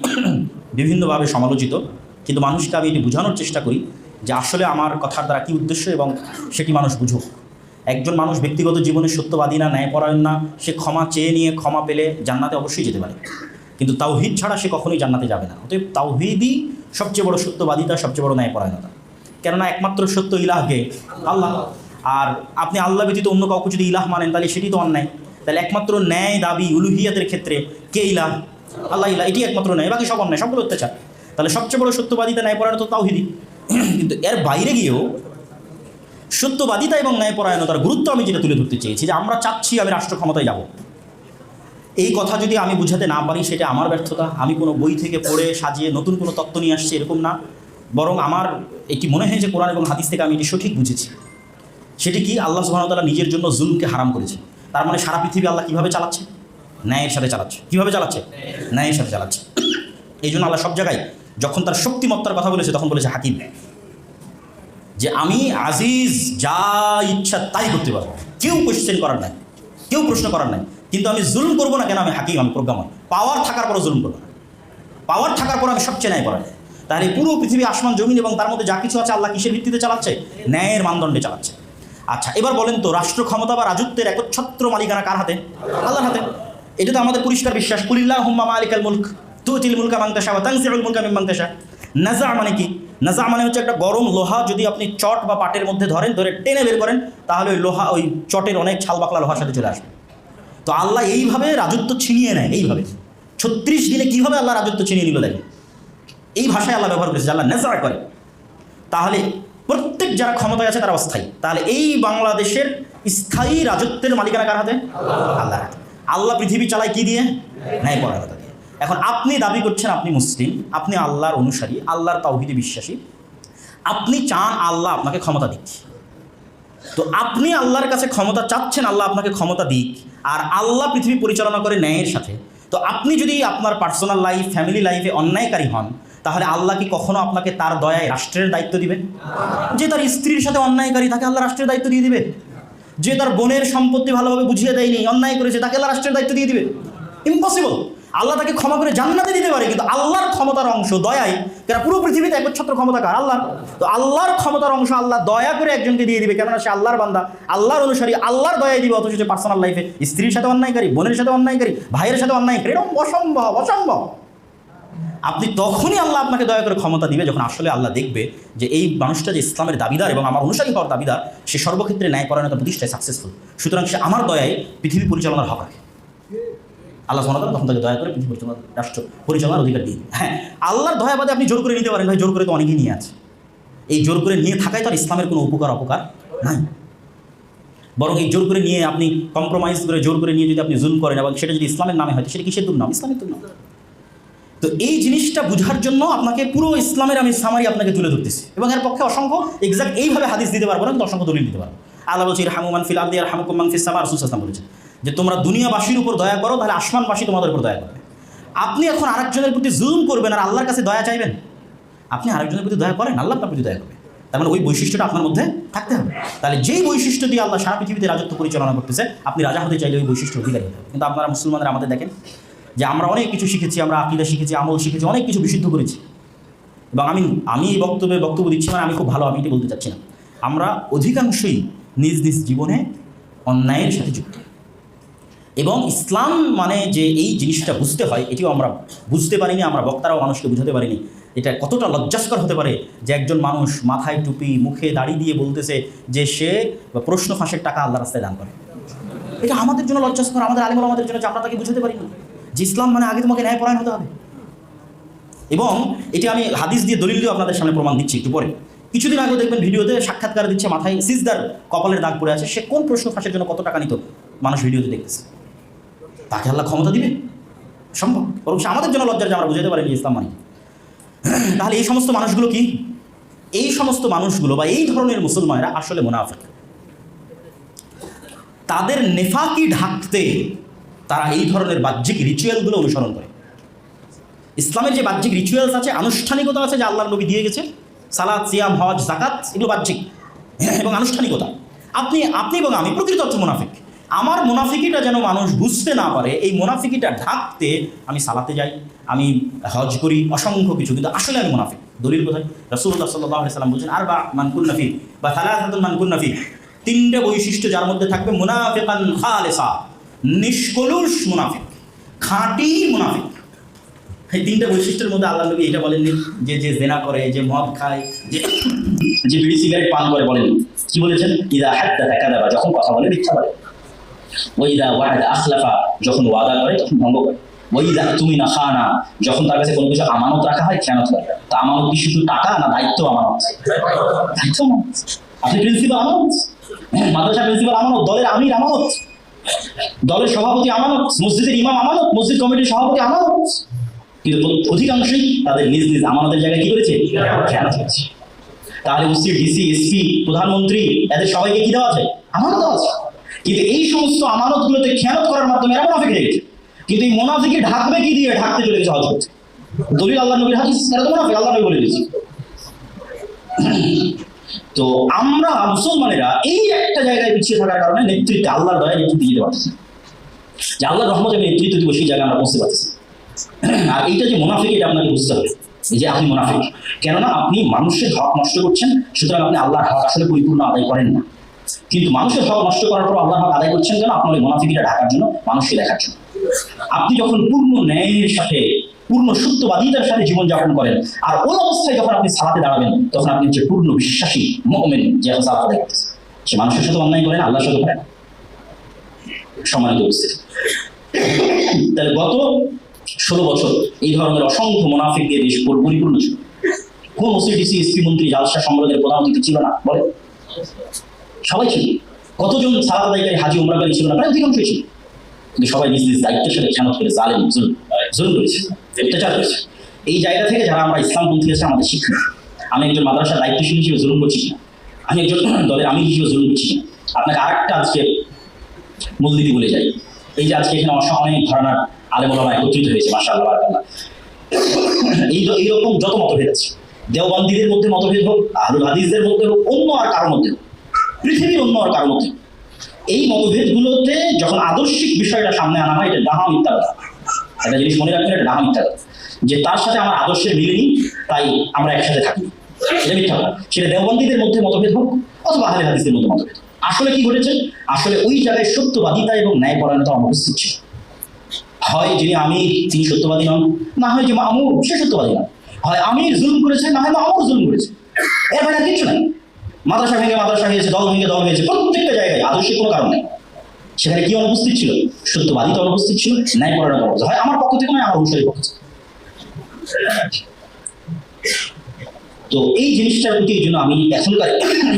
বিভিন্নভাবে সমালোচিত, কিন্তু মানুষকে আমি এটি বোঝানোর চেষ্টা করি যে আসলে আমার কথার দ্বারা কী উদ্দেশ্য এবং সেটি মানুষ বুঝুক। একজন মানুষ ব্যক্তিগত জীবনে সত্যবাদী না, ন্যায়পরায়ণ না, সে ক্ষমা চেয়ে নিয়ে ক্ষমা পেলে জান্নাতে অবশ্যই যেতে পারে, কিন্তু তাওহীদ ছাড়া সে কখনোই জান্নাতে যাবে না। অতএব তাওহীদই সবচেয়ে বড় সত্যবাদিতা, সবচেয়ে বড় ন্যায়পরায়ণতা। কেননা একমাত্র সত্য ইলাহকে আল্লাহ, আর আপনি আল্লাহ ব্যতীত অন্য কাউকে যদি ইলাহ মানেন তাহলে সেটি তো অন্যায়। তাহলে একমাত্র ন্যায় দাবি উলুহিয়াতের ক্ষেত্রে কে ইলাহ? আল্লাহ ইলাহ, এটি একমাত্র ন্যায়, বাকি সব অন্যায়, সবগুলো অত্যাচার। তাহলে সবচেয়ে বড় সত্যবাদিতা, ন্যায়পরায়ণতা তাওহীদই। কিন্তু এর বাইরে গিয়েও সত্যবাদিতা এবং ন্যায়পরায়ণতার গুরুত্ব আমি যেটা তুলে ধরতে চেয়েছি, যে আমরা চাচ্ছি আমি রাষ্ট্র ক্ষমতায় যাব, এই কথা যদি আমি বুঝাতে না পারি সেটা আমার ব্যর্থতা। আমি কোনো বই থেকে পড়ে সাজিয়ে নতুন কোনো তত্ত্ব নিয়ে আসছি এরকম না, বরং আমার এটি মনে হয় যে কোরআন এবং হাদিস থেকে আমি এটি সঠিক বুঝেছি। সেটি কি? আল্লাহ সুবহানাহু ওয়া তাআলা নিজের জন্য জুলমকে হারাম করেছে। তার মানে সারা পৃথিবী আল্লাহ কীভাবে চালাচ্ছে? ন্যায়ের সাথে চালাচ্ছে। কীভাবে চালাচ্ছে? ন্যায়ের সাথে চালাচ্ছে। এই জন্য আল্লাহ সব জায়গায় যখন তার শক্তিমত্তার কথা বলেছে তখন বলেছে হাকিম, যে আমি আজিজ, যা ইচ্ছা তাই করতে পারবো, কেউ কোয়েশ্চেন করার নাই, কেউ প্রশ্ন করার নাই। কিন্তু আমি জুলুম করবো না কেন? আমি হাকিম, আমি প্রজ্ঞাময়। পাওয়ার থাকার পরও জুলুম করবো না, পাওয়ার থাকার পর আমি সবচেয়ে ন্যায় করা। তাহলে পুরো পৃথিবী, আসমান জমিন এবং তার মধ্যে যা কিছু আছে আল্লাহ কিসের ভিত্তিতে চালাচ্ছে? ন্যায়ের মানদণ্ডে চালাচ্ছে। আচ্ছা, এবার বলেন তো, রাষ্ট্র ক্ষমতা বা রাজত্বের একচ্ছত্র মালিকানা কার হাতে? আল্লাহর হাতে। এটা তো আমাদের পরিষ্কার বিশ্বাস। কুলিল্লাহুম্মা মালিকাল মুলক তুতিল মুলকা মান তাশা ওয়া তানজিউল মুলকা মিম্মান তাশা। নাজা মানে কি? নাজা মানে হচ্ছে একটা গরম লোহা যদি আপনি চট বা পাটের মধ্যে ধরেন, ধরে টেনে বের করেন, তাহলে ওই লোহা, ওই চটের অনেক ছাল বাকলা লোহার সাথে চলে আসবে। তো আল্লাহ এইভাবে রাজত্ব ছিনিয়ে নেয়, এইভাবে 36 দিনে কীভাবে আল্লাহ রাজত্ব ছিনিয়ে নিল দেখেন। এই ভাষায় আল্লাহ ব্যবহার করেছে, আল্লাহ নাজা করে। তাহলে প্রত্যেক যারা ক্ষমতায় আছে তারা অস্থায়ী। তাহলে এই বাংলাদেশের স্থায়ী রাজত্বের মালিকানা কার হাতে? আল্লাহর হাতে। আল্লাহ পৃথিবী চালায় কি দিয়ে? ন্যায়পরায়ণতা দিয়ে। এখন আপনি দাবি করছেন আপনি মুসলিম, আপনি আল্লাহর অনুসারী, আল্লাহর তাওহীদে বিশ্বাসী, আপনি চান আল্লাহ আপনাকে ক্ষমতা দিক। তো আপনি আল্লাহর কাছে ক্ষমতা চাচ্ছেন, আল্লাহ আপনাকে ক্ষমতা দিক, আর আল্লাহ পৃথিবী পরিচালনা করে ন্যায়ের সাথে। তো আপনি যদি আপনার পার্সোনাল লাইফ, ফ্যামিলি লাইফে অন্যায়কারী হন, তাহলে আল্লাহ কি কখনো আপনাকে তার দয়ায় রাষ্ট্রের দায়িত্ব দিবে? যে তার স্ত্রীর সাথে অন্যায়কারী, তাকে আল্লাহ রাষ্ট্রের দায়িত্ব দিয়ে দিবে? যে তার বোনের সম্পত্তি ভালোভাবে বুঝিয়ে দেয়নি, অন্যায় করেছে, তাকে আল্লাহ রাষ্ট্রের দায়িত্ব দিয়ে দিবে? ইম্পসিবল। আল্লাহ তাকে ক্ষমা করে জান্নাতে দিতে পারে, কিন্তু আল্লাহর ক্ষমতার অংশ দয়ায়, কেন পুরো পৃথিবীতে একচ্ছত্র ক্ষমতা কার? আল্লাহর। তো আল্লাহর ক্ষমতার অংশ আল্লাহ দয়া করে একজনকে দিয়ে দিবে, কেননা সে আল্লাহর বান্দা, আল্লাহর অনুসারী, আল্লাহর দয়ায় দিবে, অথচ সে পার্সোনাল লাইফে স্ত্রীর সাথে অন্যায়কারী, বোনের সাথে অন্যায়কারী, ভাইয়ের সাথে অন্যায়কারী, এরকম অসম্ভব অসম্ভব। আপনি তখনই আল্লাহ আপনাকে দয়া করে ক্ষমতা দিবে যখন আসলে আল্লাহ দেখবে যে এই মানুষটা যে ইসলামের দাবিদার এবং আমার অনুসারী হওয়ার দাবিদার, সে সর্বক্ষেত্রে ন্যায়পরায়ণতা প্রতিষ্ঠায় সাকসেসফুল, সুতরাং সে আমার দয়ায় পৃথিবী পরিচালনার হক রাখে। আল্লাহ সুবহানাহু ওয়া তাআলা তখন তাকে দয়া করে পৃথিবী পরিচালনা, রাষ্ট্র পরিচালনার অধিকার দিয়ে। হ্যাঁ, আল্লাহর দয়াবাদে আপনি জোর করে নিতে পারেন, ভাই জোর করে তো অনেকেই নিয়ে আছে। এই জোর করে নিয়ে থাকায় তো আর ইসলামের কোনো উপকার অপকার নাই, বরং এই জোর করে নিয়ে আপনি কম্প্রোমাইজ করে জোর করে নিয়ে যদি আপনি জুলুম করেন এবং সেটা যদি ইসলামের নামে হয়, সেটা কিসের দুর্নাম? ইসলামের দুর্নাম। তো এই জিনিসটা বোঝার জন্য আপনাকে পুরো ইসলামের আমি সামারি আপনাকে তুলে ধরতেছি, এবং এর পক্ষে অসংখ্য এক্সাক্ট এইভাবে হাদিস দিতে পারবো না, কিন্তু অসংখ্য দলিল দিতে পারবো। আল্লাহ বলছে ইরহামু মান ফিল আরদি ইয়ারহামুকুম মান ফিস সামা, রাসূল সাল্লাল্লাহু আলাইহি ওয়াসাল্লাম বলেছেন যে তোমরা দুনিয়াবাসীর উপর দয়া করো, তাহলে আসমানবাসী তোমাদের উপর দয়া করবে। আপনি এখন আরেকজনের প্রতি জুলুম করবেন আর আল্লাহর কাছে দয়া চাইবেন? আপনি আরেকজনের প্রতি দয়া করেন, আল্লাহ আপনার প্রতি দয়া করবে। তার মানে ওই বৈশিষ্ট্যটা আপনার মধ্যে থাকতে হবে। তাহলে যেই বৈশিষ্ট্য দিয়ে আল্লাহ সারা পৃথিবীতে রাজত্ব পরিচালনা করতেছে, আপনি রাজা হতে চাইলে ওই বৈশিষ্ট্য অধিকারী হতে হবে। কিন্তু আপনারা মুসলমানরা আমাদের দেখেন যে আমরা অনেক কিছু শিখেছি, আমরা আকীদা শিখেছি, আমল শিখেছি, অনেক কিছু বিশুদ্ধ করেছি, এবং আমি এই বক্তব্য দিচ্ছি, মানে আমি খুব ভালো, আমি এটি বলতে চাচ্ছি না। আমরা অধিকাংশই নিজ নিজ জীবনে অন্যায়ের সাথে যুক্ত, এবং ইসলাম মানে যে এই জিনিসটা বুঝতে হয় এটিও আমরা বুঝতে পারিনি, আমরা বক্তারাও মানুষকে বুঝাতে পারিনি। এটা কতটা লজ্জাস্কর হতে পারে যে একজন মানুষ মাথায় টুপি, মুখে দাড়ি দিয়ে বলতেছে যে সে প্রশ্ন ফাঁসের টাকা আল্লাহ রাস্তায় দান করে। এটা আমাদের জন্য লজ্জাস্কর, আমাদের আলেম ওলামাদের জন্য, যে আমরা তাকে বুঝাতে পারিনি যে ইসলাম মানে আগে তোমাকে ন্যায়পরায়ণ হতে হবে। এবং এটি আমি হাদিস দিয়ে দলিল দিয়ে আপনাদের সামনে প্রমাণ দিচ্ছি একটু পরে। কিছুদিন আগে দেখবেন ভিডিওতে সাক্ষাৎকার দিচ্ছে, মাথায় সিজদার কপালের দাগ পড়ে আছে, সে কোন প্রশ্ন ফাঁসের জন্য কত টাকা নিত মানুষ ভিডিওতে দেখতেছে। তাকে আল্লাহ ক্ষমতা দিবে? সম্ভব। বরং সে আমাদের জন্য লজ্জার যে আমরা বুঝাতে পারিনি ইসলাম মানে। তাহলে এই সমস্ত মানুষগুলো কি? এই সমস্ত মানুষগুলো বা এই ধরনের মুসলমানেরা আসলে মুনাফিক। তাদের নেফাকি ঢাকতে তারা এই ধরনের বাহ্যিক রিচুয়ালগুলো অনুসরণ করে। ইসলামের যে বাহ্যিক রিচুয়ালস আছে, আনুষ্ঠানিকতা আছে, যে আল্লাহর নবী দিয়ে গেছে, সালাত, সিয়াম, হজ, যাকাত, এগুলো বাহ্যিক এবং আনুষ্ঠানিকতা। আপনি এবং আমি প্রকৃত অর্থে মুনাফিক। আমার মুনাফিকিটা যেন মানুষ বুঝতে না পারে, এই মুনাফিকিটা ঢাকতে আমি সালাতে যাই, আমি হজ করি, অসংখ্য কিছু, কিন্তু আসলে আমি মুনাফিক। দলিল কোথায়? রাসূলুল্লাহ সাল্লাল্লাহু আলাইহি ওয়াসাল্লাম বলছেন আরবা মান কুন্না ফি বা সালাসাতুন মান কুন্না ফি, তিনটা বৈশিষ্ট্য যার মধ্যে থাকবে, মুনাফিকান খালিসা, নিষ্কলুষ মুনাফিক, খাঁটি মুনাফিক। এই তিনটা বৈশিষ্ট্যের মধ্যে আল্লাহ নবী এটা বলেননি যে যে জেনা করে, যে মদ খায়, যে বিড়ি সিগারেট পান করে, বলেন কি বলেছেন? ইদা হাদ্দাথা কাযাবা, যখন কথা বলে মিথ্যা বলে। ওয়াইদা ওয়া'আদা আখলাফা, যখন ওয়াদা করে তখন ভঙ্গ করে। ওয়াইদা তুমিনা খানা, যখন তার কাছে কোনো কিছু আমানত রাখা হয় খেয়ানত করে। তা আমানত কি শুধু টাকা না, দায়িত্ব আমানত? দায়িত্ব আমানত। আপনি প্রিন্সিপাল আমানত, মাদ্রাসা প্রিন্সিপাল আমানত, দলের আমির আমানত, দলের সভাপতি আমানত, মসজিদের ইমাম আমানত, মসজিদ কমিটির সভাপতি আমানত। কিন্তু অধিকাংশই তাদের নিজ নিজ আমানতের জায়গায় কি করেছে? খেয়ানত করেছে। তাহলে ওসি, ডিসি, এসপি, প্রধানমন্ত্রী, এদের সবাইকে কি দেওয়া আছে? আমানত দেওয়া আছে। কিন্তু এই সমস্ত আমানতগুলোতে খেয়ানত করার মাধ্যমে এরা মুনাফিক হয়ে গেছে। কিন্তু এই মুনাফিকে ঢাকবে কি দিয়ে? ঢাকতে চলে গেছে হজ করতে। দলিল আল্লাহ নবীর হাদিস, এরা তো মুনাফিক, আল্লাহ নবী বলে দিয়েছে। তো আমরা মুসলমানেরা এই একটা জায়গায় পিছিয়ে থাকার কারণে নেতৃত্বে আল্লাহর দয়ায় নেতৃত্ব দিতে পারতেছি, যে আল্লাহর রহমতে আমি নেতৃত্ব দিব, সেই জায়গায় আমরা পৌঁছতে পারতেছি। আর এইটা যে মুনাফিক, এটা আপনাকে বুঝতে হবে যে আপনি মুনাফিক, কেননা আপনি মানুষের হক নষ্ট করছেন, সুতরাং আপনি আল্লাহর হক আসলে পরিপূর্ণ আদায় করেন না। কিন্তু মানুষের হক নষ্ট করার পর আল্লাহর হক আদায় করছেন কেন? আপনার মুনাফিকিটা ঢাকার জন্য, মানুষকে দেখার জন্য। আপনি যখন পূর্ণ ন্যায়ের সাথে, পূর্ণ সত্যবাদিতার সাথে জীবনযাপন করেন, আর ওই অবস্থায় যখন আপনি সালাতে দাঁড়াবেন, তখন আপনি হচ্ছে পূর্ণ বিশ্বাসী মুমিন, যে এখন সালাত আদায় করতেছে। সে মানুষের সাথে অন্যায় করে না, আল্লাহর সাথে করে না। সম্মানিত উপস্থিতি, তাহলে গত 16 বছর এই ধরনের অসংখ্য মুনাফিক দিয়ে দেশ পরিপূর্ণ ছিল। কোন ওসি, ডিসি, এসপি, মন্ত্রী, জালসা সম্মেলনের প্রধান অতিথি ছিল না? বলে সবাই ছিল। কতজন সালাত আদায়কারী, হাজি, উমরাকারী ছিল না? প্রায় অধিকাংশই ছিল। কিন্তু সবাই নিজ নিজ দায়িত্বের সাথে খেয়ানত করে জালেম, জুলুম করেছে, অত্যাচার করেছে। এই জায়গা থেকে যারা আমরা ইসলামপন্থী আছে, আমাদের শিক্ষা, আমি একজন মাদ্রাসার দায়িত্বশীল হিসেবে জুলুম করছি না, আমি একজন দলের আমির হিসেবে জুলুম করছি না। আপনাকে আরেকটা আজকে মূলনীতি বলে যাই। এই যে আজকে এখানে অনেক ধরনের আলেম ওলামা একত্রিত হয়েছে, মাশাআল্লাহ বারাকাল্লাহ। এইরকম যত মতভেদ আছে, দেওবন্দীদের মধ্যে মতভেদ হোক, আহলুল হাদিসদের মধ্যে হোক, অন্য আর কারোর মধ্যে হোক, পৃথিবীর অন্য আর কারোর মধ্যে, এই মতভেদগুলোতে যখন আদর্শিক বিষয়টা সামনে আনা হয়, এটা ডাহা মিথ্যা কথা। একটা জিনিস মনে রাখবেন, এটা ডাহা মিথ্যা কথা যে তার সাথে আমার আদর্শের মিলেনি তাই আমরা একসাথে থাকি, এটা মিথ্যা কথা। সেটা দেওবন্দীদের মধ্যে মতভেদ হোক অথবা আহলে হাদিসদের মধ্যে মতভেদ। আসলে কি ঘটেছে, আসলে ওই জায়গায় সত্যবাদিতা এবং ন্যায়পরায়ণতা অনুপস্থিত ছিল। হয় যিনি আমির তিনি সত্যবাদী নন, না হয় যে মামুর সে সত্যবাদী নন। হয় আমির জুলুম করেছে, না হয় মামুর জুলুম করেছে, এর বাইরে কিছু নাই। মাদ্রাসা ভেঙে মাদ্রাসা হয়েছে, দল ভেঙে দল হয়েছে, প্রত্যেকটা জায়গায় আদর্শের কোনো কারণ নেই। সেখানে কি অনুপস্থিত ছিল, সত্যবাদিতা অনুপস্থিত ছিল, ন্যায়পরায়ণতা অনুপস্থিত। হয় আমার পক্ষ থেকে নয় আমার অনুসারীর পক্ষ থেকে। তো এই জিনিসটার প্রতি এই জন্য আমি এখনকার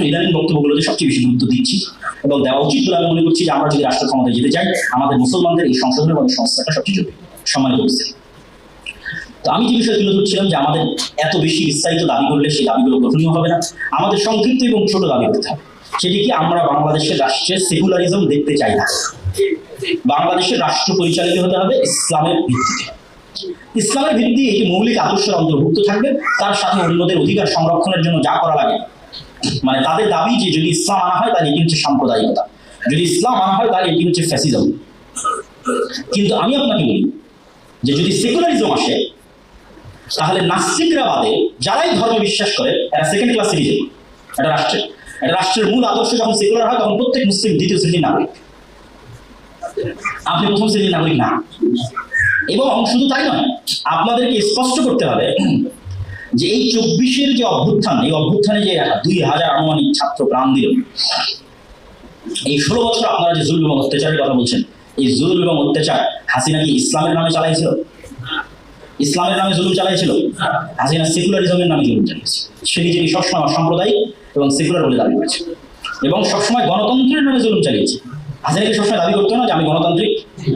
ইদানিং বক্তব্যগুলোতে সবচেয়ে বেশি গুরুত্ব দিচ্ছি এবং দেওয়া উচিত বলে আমি মনে করছি যে আমরা যদি রাষ্ট্র ক্ষমতায় যেতে চাই আমাদের মুসলমানদের এই সংশোধন এবং সংস্কারটা সবচেয়ে জরুরি সম্মানিত উপস্থিতি। তো আমি যে বিষয় তুলে ধরছিলাম যে আমাদের এত বেশি বিস্তারিত দাবি করলে সেই দাবিগুলো গ্রহণীয় হবে না, আমাদের সংক্ষিপ্ত এবং ছোট দাবি করতে হবে। সেটি কি, আমরা বাংলাদেশের রাষ্ট্রের সেকুলারিজম দেখতে চাই না। বাংলাদেশের রাষ্ট্র পরিচালিত হতে হবে ইসলামের ভিত্তিতে। ইসলামের ভিত্তি একটি মৌলিক আদর্শের অন্তর্ভুক্ত থাকবে, তার সাথে অন্যদের অধিকার সংরক্ষণের জন্য যা করা লাগে, মানে তাদের দাবি যে যদি ইসলাম আনা হয় তাহলে এটি হচ্ছে সাম্প্রদায়িকতা, যদি ইসলাম আনা হয় তাহলে এটি হচ্ছে ফ্যাসিজম। কিন্তু আমি আপনাকে বলি যে যদি সেকুলারিজম আসে তাহলে নাস্তিকরা বাদে যারাই ধর্মে বিশ্বাস করে এরা সেকেন্ড ক্লাস সিটিজেন। একটা রাষ্ট্রের মূল আদর্শ যখন সেকুলার হয় তখন প্রত্যেক মুসলিম দ্বিতীয় শ্রেণীর নাগরিক, আপনি প্রথম শ্রেণীর নাগরিক না। এবং শুধু তাই নয়, আপনাদেরকে স্পষ্ট করতে হবে যে এই 24-এর যে অভ্যুত্থান, এই অভ্যুত্থানে যে 2000 আনুমানিক ছাত্র প্রাণ দিল, এই 16 বছর আপনারা যে জুলুম এবং অত্যাচারের কথা বলছেন, এই জুলুম এবং অত্যাচার হাসিনা কি ইসলামের নামে চালাইছিল? ইসলামের নামে জুলুম চালাইছিল? হাসিনা সেকুলারিজমের নামে জুলুম চালিয়েছে। সে নিজেকে সবসময় অসাম্প্রদায়িক এবং সেকুলার বলে দাবি করেছে এবং সবসময় গণতন্ত্রের নামে জুলুম চালিয়েছে। হাসিনাকে সবসময় দাবি করতো না যে আমি গণতান্ত্রিক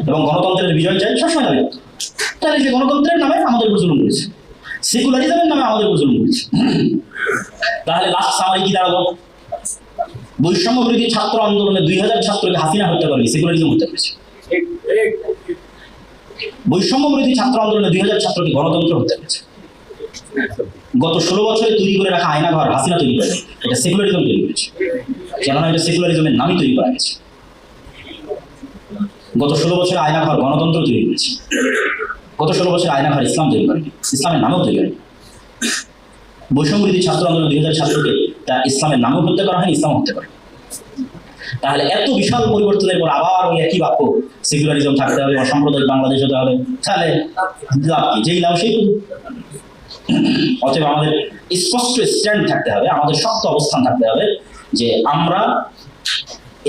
এবং গণতন্ত্রের বিজয় চাই, সবসময় দাবি করতো। তাহলে যে গণতন্ত্রের নামে আমাদের উপর জুলুম করেছে, সেকুলারিজমের নামে আমাদের উপর জুলুম করেছে। তাহলে লাস্ট সামারি কি দাঁড়ালো? বৈষম্য বিরোধী ছাত্র আন্দোলনে 2000 ছাত্রকে হাসিনা হত্যা করেনি, সেকুলারিজম হত্যা করেছে। বৈষম্য বিরোধী ছাত্র আন্দোলনে 2000 ছাত্রকে গণতন্ত্র হত্যা করেছে। গত 16 বছরে তৈরি করে রাখা আয়নাঘর হাসিনা তৈরি করে, এটা সেকুলারিজম তৈরি করেছে, কেননা এটা সেকুলারিজমের নামই তৈরি করা গেছে। গত 16 বছরে আয়নাঘর গণতন্ত্র তৈরি করেছে, গত 16 বছরে আয়নাঘর ইসলাম তৈরি করেনি, ইসলামের নামেও তৈরি করেনি। বৈষম্য বিরোধী ছাত্র আন্দোলন 2000 ছাত্রকে তা ইসলামের নামেও হত্যা করা হয়নি, ইসলাম হত্যা করে। তাহলে এত বিশাল পরিবর্তনের পর আবার ওই একই বাক্য সেকুলারিজম থাকতে হবে, অসাম্প্রদায়িক বাংলাদেশ হতে হবে, তাহলে লাভ কি? যেই লাভ সেই। অতএব আমাদের স্পষ্ট স্ট্যান্ড থাকতে হবে, আমাদের শক্ত অবস্থান থাকতে হবে যে আমরা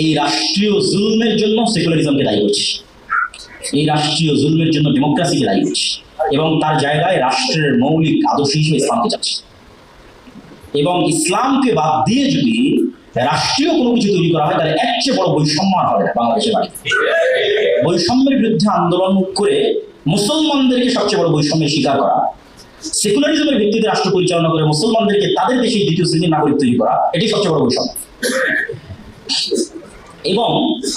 এই রাষ্ট্রীয় জুলমের জন্য সেকুলারিজমকে দায়ী করছি, এই রাষ্ট্রীয় জুলমের জন্য ডেমোক্রেসিকে দায়ী করছি এবং তার জায়গায় রাষ্ট্রের মৌলিক আদর্শ হিসেবে ইসলামকে চাচ্ছি। এবং ইসলামকে বাদ দিয়ে যদি রাষ্ট্রীয় কোনো কিছু তৈরি করা হয় তাহলে এর চেয়ে বড় বৈষম্য আর হবে না বাংলাদেশের বাড়িতে। বৈষম্যের বিরুদ্ধে আন্দোলন করে মুসলমানদেরকে সবচেয়ে বড় বৈষম্যের শিকার করা, সেকুলারিজমের ভিত্তিতে রাষ্ট্র পরিচালনা করে মুসলমানদেরকে তাদের দেশে দ্বিতীয় শ্রেণীর নাগরিক তৈরি করা, এটি সবচেয়ে বড় বৈষম্য। এবং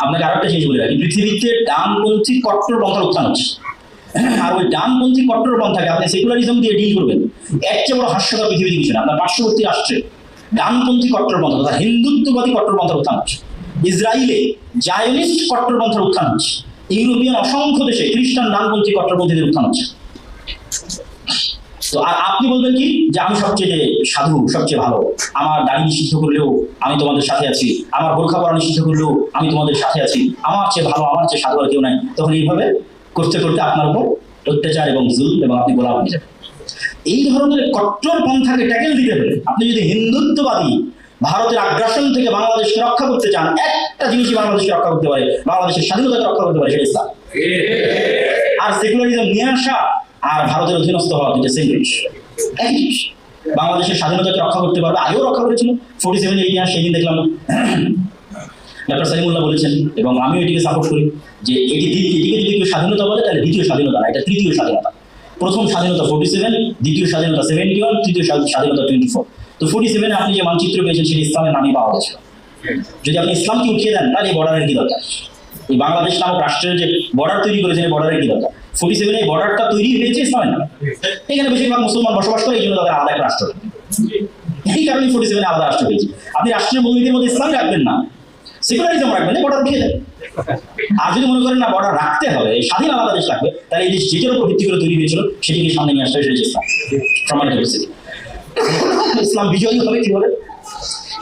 আপনাকে আরেকটা জিনিস বলে রাখি, পৃথিবীতে ডানপন্থী কট্টরপন্থার উত্থান হচ্ছে, আর ওই ডানপন্থী কট্টরপন্থাকে আপনি সেকুলারিজম দিয়ে ডিল করবেন, এর চেয়ে বড় হাস্যকর পৃথিবীতে কিছু না। আপনার পার্শ্ববর্তী রাষ্ট্রে ডানপন্থী কট্টরপন্থা তথা হিন্দুত্ববাদী কট্টরপন্থার উত্থান হচ্ছে, ইসরায়েলে জায়নিস্ট কট্টরপন্থার উত্থান হচ্ছে, ইউরোপিয়ান অসংখ্য দেশে খ্রিস্টান ডানপন্থী কট্টরপন্থীদের উত্থান হচ্ছে। তো আর আপনি বলবেন কি যে আমি সবচেয়ে সাধু, সবচেয়ে ভালো, আমার দাড়ি নিষিদ্ধ করলেও আমি তোমাদের সাথে আছি, আমার বোরখা পরা নিষিদ্ধ করলেও আমি তোমাদের সাথে আছি, আমার চেয়ে ভালো, আমার চেয়ে সাধু আর কেউ নাই। তখন এইভাবে করতে করতে আপনার উপর অত্যাচার এবং জুলুম এবং আপনি গোলাম হয়ে যাবেন। এই ধরনের কট্টর পন্থাকে ট্যাকেল দিতে হবে। আপনি যদি হিন্দুত্ববাদী ভারতের আগ্রাসন থেকে বাংলাদেশকে রক্ষা করতে চান, একটা জিনিসই বাংলাদেশকে রক্ষা করতে পারে, বাংলাদেশের স্বাধীনতাকে রক্ষা করতে পারে, সেটা ইসলাম। আর সেকুলারিজম নিয়ে আসা আর ভারতের অধীনস্থ হওয়া দুটো সেম জিনিস, একই জিনিস। বাংলাদেশের স্বাধীনতাকে রক্ষা করতে পারবে, আগেও রক্ষা করেছিল। 47 এর ইতিহাস সেদিন দেখলাম ডক্টর সালিমুল্লাহ বলেছেন এবং আমিও এটিকে সাপোর্ট করি যে এটিকে যদি কেউ স্বাধীনতা বলে তাহলে দ্বিতীয় স্বাধীনতা না, এটা তৃতীয় স্বাধীনতা। প্রথম স্বাধীনতা 47, দ্বিতীয় স্বাধীনতা 71, তৃতীয় স্বাধীনতা 24। তো 47-এ আপনি যে মানচিত্র পেয়েছেন সেটি ইসলামের নামই পাওয়া গেছে। যদি আপনি ইসলামকে উঠিয়ে দেন তাহলে এই বর্ডারের কি দরকার? এই বাংলাদেশ নামক রাষ্ট্রের যে বর্ডার তৈরি করেছেন এই বর্ডারের কি দরকার? 47-এ এই বর্ডারটা তৈরি হয়েছে ইসলামের নামে। এখানে বেশিরভাগ মুসলমান বসবাস করে, এই জন্য তাদের আলাদা একটা রাষ্ট্র। এই কারণে 47-এ আলাদা রাষ্ট্র হয়েছে। আপনি রাষ্ট্রের মৌলিকের মধ্যে ইসলাম রাখবেন না, সেকুলারিজম রাখবেন না, বর্ডার উঠিয়ে দেন। আর যদি মনে করেন না বর্ডার রাখতে হবে, স্বাধীন আলাদা দেশ লাগবে, তাহলে এই দেশ যেটার উপর ভিত্তি করে তৈরি হয়েছিল সেটিকে সামনে নিয়ে আসতে হবে, সেটা ইসলাম। সম্মানিত উপস্থিতি, ইসলাম বিজয়ী হবে কিভাবে?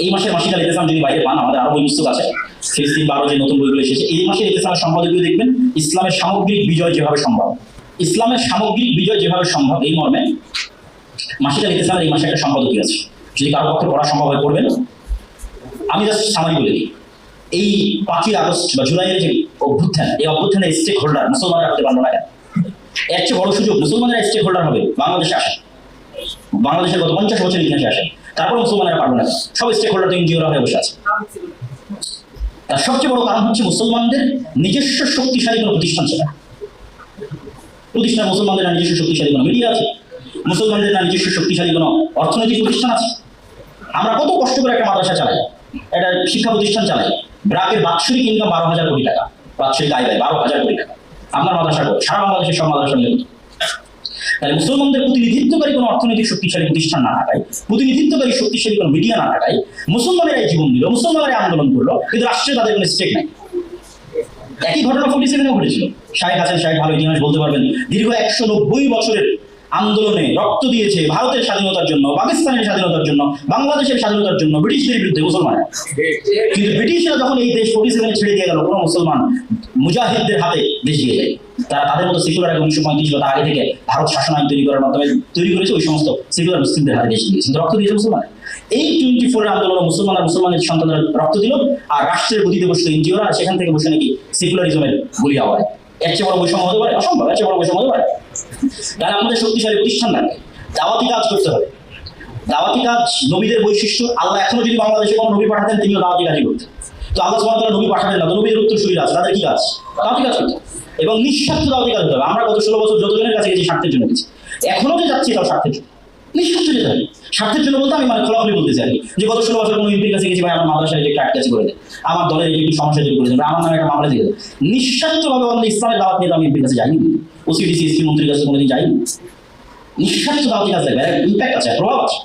এই মাসের মাসিকাল ইতিসাম যদি বাইরে পান, আমাদের আরো বই পুস্তক আছে, ফিলিস্তিন 12 যে নতুন বইগুলো এসেছে, এই মাসের ইতিসামের সম্পাদকীয় দেখবেন ইসলামের সামগ্রিক বিজয় যেভাবে সম্ভব, ইসলামের সামগ্রিক বিজয় যেভাবে সম্ভব, এই মর্মে মাসিকাল ইতিসামের এই মাসে একটা সম্পাদকীয় আছে। যদি কারো পক্ষে পড়া সম্ভব হয় পড়বেন। আমি জাস্ট সামারি বলে দিই, এই 5ই আগস্ট বা জুলাইয়ের যে অভ্যুত্থান, এই অভ্যুত্থানের স্টেক হোল্ডার মুসলমানরা রাখতে পারবো না কেন? এর চেয়ে বড় সুযোগ, মুসলমানরা স্টেক হোল্ডার হবে, বাংলাদেশে আসে, বাংলাদেশের গত 50 বছরের ইতিহাসে আসে, তারপর মুসলমানরা পারবো না, সব স্টেক হোল্ডার তো এনজিওরা হয়ে বসে আছে। তার সবচেয়ে বড় কারণ হচ্ছে মুসলমানদের নিজস্ব শক্তিশালী কোনো প্রতিষ্ঠান ছিল না। মুসলমানদের না নিজস্ব শক্তিশালী কোনো মিডিয়া আছে, মুসলমানদের না নিজস্ব শক্তিশালী কোনো অর্থনৈতিক প্রতিষ্ঠান আছে। আমরা কত কষ্ট করে একটা মাদ্রাসা চালাই, একটা শিক্ষা প্রতিষ্ঠান চালাই, ব্রাকের বাৎসরিক ইনকাম 12,000 কোটি টাকা, বাৎসরিক আয় ব্যয় 12,000 কোটি টাকা। আপনার মাদ্রাসা সারা বাংলাদেশের সব মাদ্রাসা মিলে। তাহলে মুসলমানদের প্রতিনিধিত্বকারী কোনো অর্থনৈতিক শক্তিশালী প্রতিষ্ঠান না থাকায়, প্রতিনিধিত্বকারী শক্তিশালী কোনো মিডিয়া না থাকায় মুসলমানেরাই জীবন দিল, মুসলমানেরাই আন্দোলন করলো, কিন্তু রাষ্ট্রে তাদের কোনো স্টেক নাই। একই ঘটনা 47-এও ঘটেছিল। শাহেখ হাসান সাহেব ভালো ইতিহাস বলতে পারবেন, দীর্ঘ 190 বছরের আন্দোলনে রক্ত দিয়েছে ভারতের স্বাধীনতার জন্য, পাকিস্তানের স্বাধীনতার জন্য, বাংলাদেশের স্বাধীনতার জন্য, ব্রিটিশদের বিরুদ্ধে মুসলমানরা। কিন্তু ব্রিটিশরা যখন এই দেশ 47-এ ছেড়ে দিয়ে গেল, কোনো মুসলমান মুজাহিদদের হাতে দেশ দিয়ে যায়। তারা তাদের মতো সেকুলার 1935 বা তার আগে থেকে ভারত শাসন আইন তৈরি করার মাধ্যমে তৈরি করেছে, ওই সমস্ত সেকুলার মুসলিমদের হাতে দেশ দিয়েছে, কিন্তু রক্ত দিয়েছে মুসলমান। এই 24 আন্দোলন মুসলমান আর মুসলমানের সন্তানরা রক্ত দিল, আর রাষ্ট্রের গতিতে বসে এনজিওরা সেখান থেকে বসে নাকি সেকুলারিজমের গুলি আওয়ায়। এর চেয়ে বড় বৈষম্য হতে পারে? অসম্ভব। এর চেয়ে বড় বৈষম্য হতে পারে? তাহলে আমাদের শক্তিশালী প্রতিষ্ঠান লাগবে, দাওয়াতি কাজ করতে হবে। দাওয়াতি কাজ নবীদের বৈশিষ্ট্য। আল্লাহ এখনো যদি বাংলাদেশে কোনো নবী পাঠাতেন, তিনিও দাওয়াতি কাজই করতেন। তো আল্লাহ সুবহানাহু ওয়া তাআলা নবী পাঠাতেন না, তো নবীদের উত্তরসূরিরা আছে, তাদের কি কাজ? দাওয়াতি কাজ করতে হবে এবং নিঃস্বার্থ দাওয়াতি কাজ করতে হবে। আমরা গত 16 বছর যতজনের কাছে গেছি স্বার্থের জন্য গেছি, এখনো যে যাচ্ছি তাও স্বার্থের জন্য। নিঃস্বার্থ যেতে হবে। স্বার্থের জন্য বলতে আমি খোলাখুলি বলতেছি আর কি, যে গত 16 বছর কোনো এমপির কাছে গেছি, ভাই আমার মাদ্রাসায় যে একটা কাজ করে দেয়, আমার দলের এই একটু সমস্যা তৈরি করে দেবে, আমার নামে একটা মামলা দিয়ে দেবে। নিঃস্বার্থভাবে আমাদের ইসলামের দাওয়াত নিয়ে আমি এমপির কাছে যাইনি, ওসিডিসি এসপি মন্ত্রীর কাছে কোনোদিন যাইনি। নিঃস্বার্থ দাওয়াতি কাজ লাগবে, ইম্প্যাক্ট আছে, প্রভাব আছে।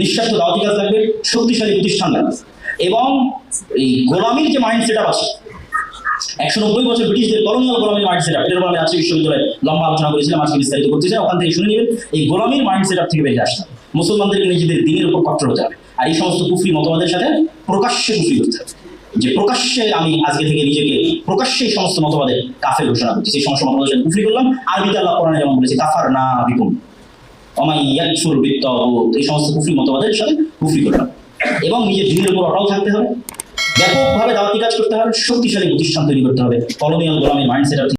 নিঃস্বার্থ দাওয়াতি কাজ লাগবে, শক্তিশালী প্রতিষ্ঠান লাগবে এবং এই গোলামীর যে মাইন্ড সেট আপ আছে, 190 বছর ব্রিটিশদের কলোনিয়াল গোলামীর মাইন্ড সেট আপ, এটার উপর আমি আজকে বিশ্ববিদ্যালয়ে লম্বা আলোচনা করেছিলাম, আজকে বিস্তারিত করতেছি, ওখান থেকে শুনে নেবেন। এই গোলামীর মাইন্ড সেট আপ থেকে বেরিয়ে আসতে হবে, মুসলমানদেরকে নিজেদের দিনের উপর কট্টর হতে হবে, আর এই সমস্ত কুফরি মতবাদের সাথে প্রকাশ্যে কুফরি করতে হবে। যে প্রকাশ্যে আমি আজকে থেকে নিজেকে প্রকাশ্যে এই সমস্ত মতবাদের কাফের ঘোষণা করছি, সেই সমস্ত মতবাদের সাথে কুফরি করলাম। আরবিতে আল্লাহ কোরআনে যেমন বলেছে, কাফার না বিকুম ওমাই ইয়াকফুর বিত্তাগুত, এই সমস্ত কুফরি মতবাদের সাথে কুফরি করলাম। এবং নিজের দিনের উপর অটল থাকতে হবে, ব্যাপকভাবে দাওয়াতি কাজ করতে হবে, শক্তিশালী প্রতিষ্ঠান তৈরি করতে হবে, কলোনিয়াল গোলামীর মাইন্ড সেট আপ